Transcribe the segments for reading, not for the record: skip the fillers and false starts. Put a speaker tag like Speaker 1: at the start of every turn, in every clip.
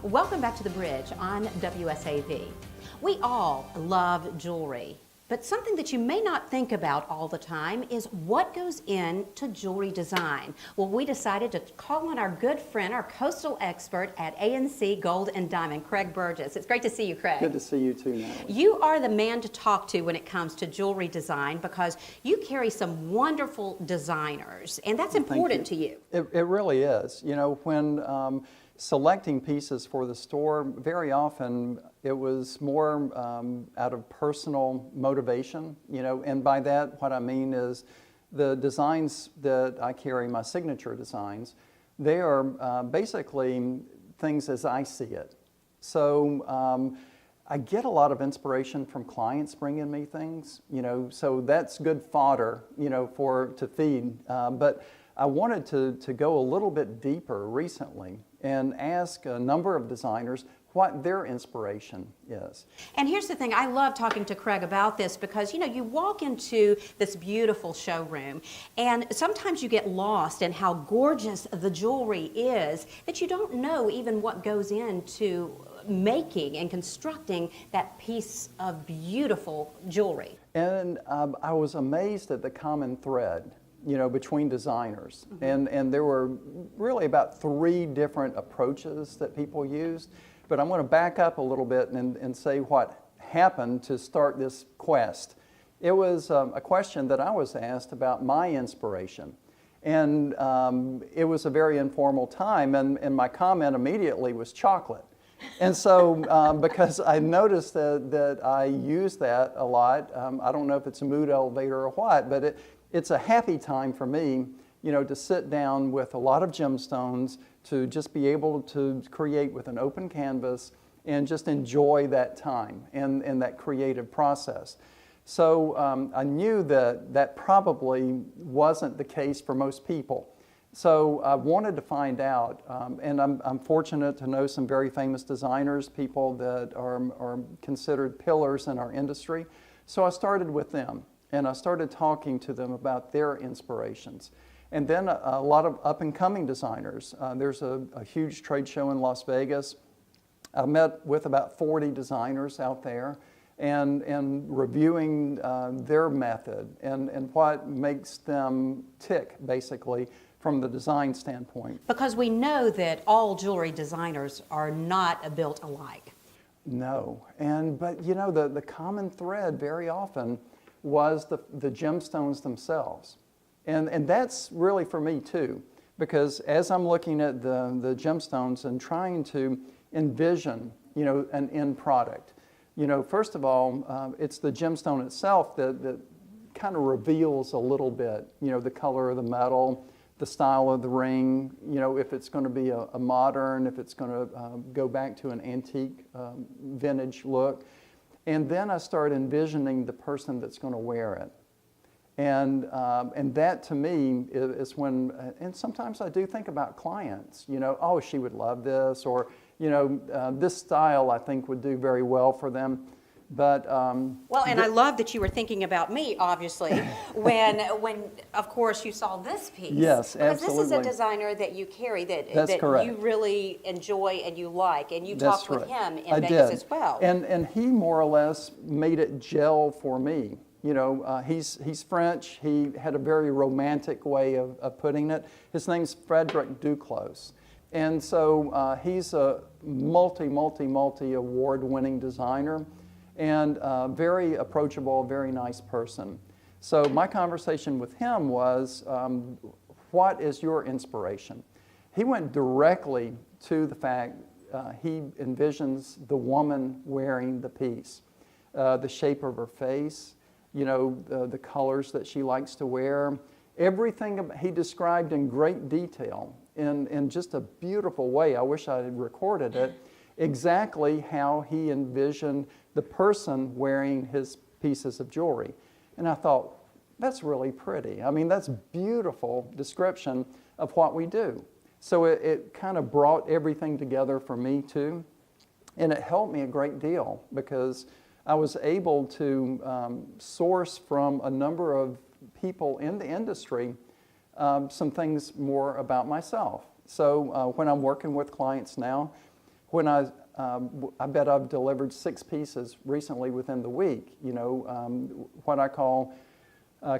Speaker 1: Welcome back to The Bridge on WSAV. We all love jewelry, but something that you may not think about all the time is what goes into jewelry design. Well, we decided to call on our good friend, our coastal expert at A&C Gold and Diamond, Craig Burgess. It's great to see you, Craig.
Speaker 2: Good to see you too, Natalie.
Speaker 1: You are the man to talk to when it comes to jewelry design because you carry some wonderful designers, and that's important to you.
Speaker 2: It really is. You know, when selecting pieces for the store, very often it was more out of personal motivation, you know, and by that what I mean is the designs that I carry, my signature designs, they are basically things as I see it. So I get a lot of inspiration from clients bringing me things, you know, so that's good fodder, you know, to feed. But I wanted to go a little bit deeper recently and ask a number of designers what their inspiration is.
Speaker 1: And here's the thing, I love talking to Craig about this because, you know, you walk into this beautiful showroom and sometimes you get lost in how gorgeous the jewelry is that you don't know even what goes into making and constructing that piece of beautiful jewelry.
Speaker 2: And I was amazed at the common thread, you know, between designers. And there were really about 3 different approaches that people used. But I'm going to back up a little bit and say what happened to start this quest. It was a question that I was asked about my inspiration. And it was a very informal time, and my comment immediately was chocolate. And so, because I noticed that I use that a lot, I don't know if it's a mood elevator or what, but it's a happy time for me, you know, to sit down with a lot of gemstones, to just be able to create with an open canvas and just enjoy that time and that creative process. So I knew that probably wasn't the case for most people. So I wanted to find out, and I'm fortunate to know some very famous designers, people that are considered pillars in our industry. So I started with them. And I started talking to them about their inspirations. And then a lot of up-and-coming designers. There's a huge trade show in Las Vegas. I met with about 40 designers out there and reviewing their method and what makes them tick, basically, from the design standpoint.
Speaker 1: Because we know that all jewelry designers are not built alike.
Speaker 2: No, but you know, the common thread very often was the gemstones themselves. And that's really for me too, because as I'm looking at the gemstones and trying to envision, you know, an end product, you know, first of all, it's the gemstone itself that kind of reveals a little bit, you know, the color of the metal, the style of the ring, you know, if it's going to be a modern, if it's going to go back to an antique vintage look. And then I start envisioning the person that's going to wear it. And that to me is when, and sometimes I do think about clients, you know, oh, she would love this, or, you know, this style I think would do very well for them. But
Speaker 1: well, and I love that you were thinking about me, obviously, when of course you saw this piece.
Speaker 2: Yes,
Speaker 1: because
Speaker 2: absolutely.
Speaker 1: This is a designer that you carry that
Speaker 2: correct.
Speaker 1: You really enjoy and you like, and you
Speaker 2: That's
Speaker 1: talked with
Speaker 2: right.
Speaker 1: him in Vegas as well.
Speaker 2: And he more or less made it gel for me. You know, he's French. He had a very romantic way of putting it. His name's Frederic Duclos. And so he's a multi award-winning designer and very approachable, very nice person. So my conversation with him was, what is your inspiration? He went directly to the fact he envisions the woman wearing the piece, the shape of her face, you know, the colors that she likes to wear. Everything he described in great detail in just a beautiful way. I wish I had recorded it. Exactly how he envisioned the person wearing his pieces of jewelry. And I thought, that's really pretty. I mean, that's beautiful description of what we do. So it kind of brought everything together for me too. And it helped me a great deal because I was able to source from a number of people in the industry some things more about myself. So when I'm working with clients now, I bet I've delivered 6 pieces recently within the week, what I call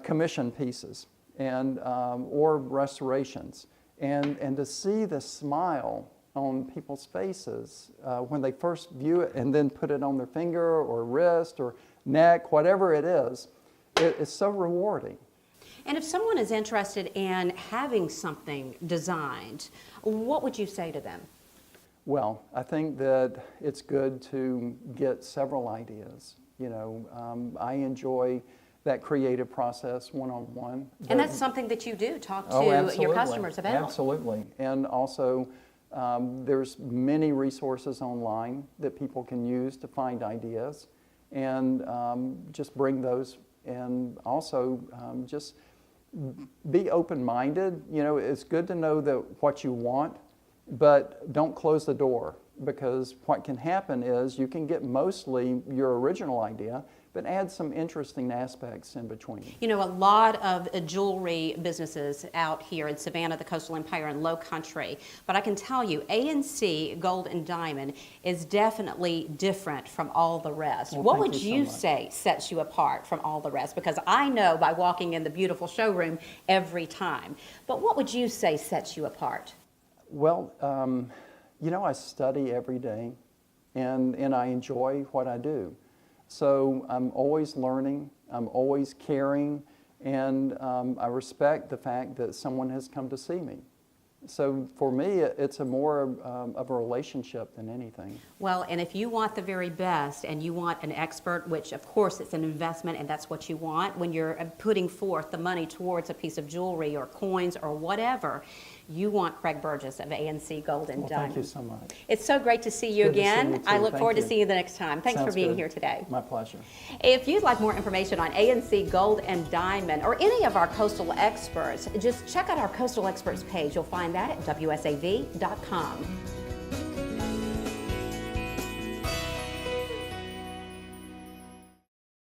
Speaker 2: commission pieces and or restorations. And to see the smile on people's faces when they first view it and then put it on their finger or wrist or neck, whatever it is so rewarding.
Speaker 1: And if someone is interested in having something designed, what would you say to them?
Speaker 2: Well, I think that it's good to get several ideas. I enjoy that creative process one-on-one.
Speaker 1: And that's something that you do, talk to
Speaker 2: Absolutely.
Speaker 1: your customers about.
Speaker 2: Absolutely. And also, there's many resources online that people can use to find ideas and just bring those, and also just be open-minded. It's good to know what you want, but don't close the door, because what can happen is you can get mostly your original idea, but add some interesting aspects in between.
Speaker 1: A lot of jewelry businesses out here in Savannah, the Coastal Empire, and Low Country, but I can tell you, A&C Gold and Diamond is definitely different from all the rest.
Speaker 2: Well,
Speaker 1: what
Speaker 2: thank
Speaker 1: would
Speaker 2: you
Speaker 1: you
Speaker 2: so much.
Speaker 1: say sets you apart from all the rest? Because I know by walking in the beautiful showroom every time, but what would you say sets you apart?
Speaker 2: Well, I study every day, and I enjoy what I do. So I'm always learning, I'm always caring, and I respect the fact that someone has come to see me. So for me, it's more of a relationship than anything.
Speaker 1: Well, and if you want the very best and you want an expert, which of course it's an investment and that's what you want when you're putting forth the money towards a piece of jewelry or coins or whatever, you want Craig Burgess of A&C Gold and Diamond.
Speaker 2: Thank you so much.
Speaker 1: It's so great to see you
Speaker 2: Good to see
Speaker 1: again.
Speaker 2: you too.
Speaker 1: I look
Speaker 2: Thank
Speaker 1: forward to
Speaker 2: you.
Speaker 1: seeing you the next time. Thanks
Speaker 2: Sounds
Speaker 1: for being
Speaker 2: good.
Speaker 1: here today.
Speaker 2: My pleasure.
Speaker 1: If you'd like more information on A&C Gold and Diamond or any of our coastal experts, just check out our Coastal Experts page. You'll find that at wsav.com.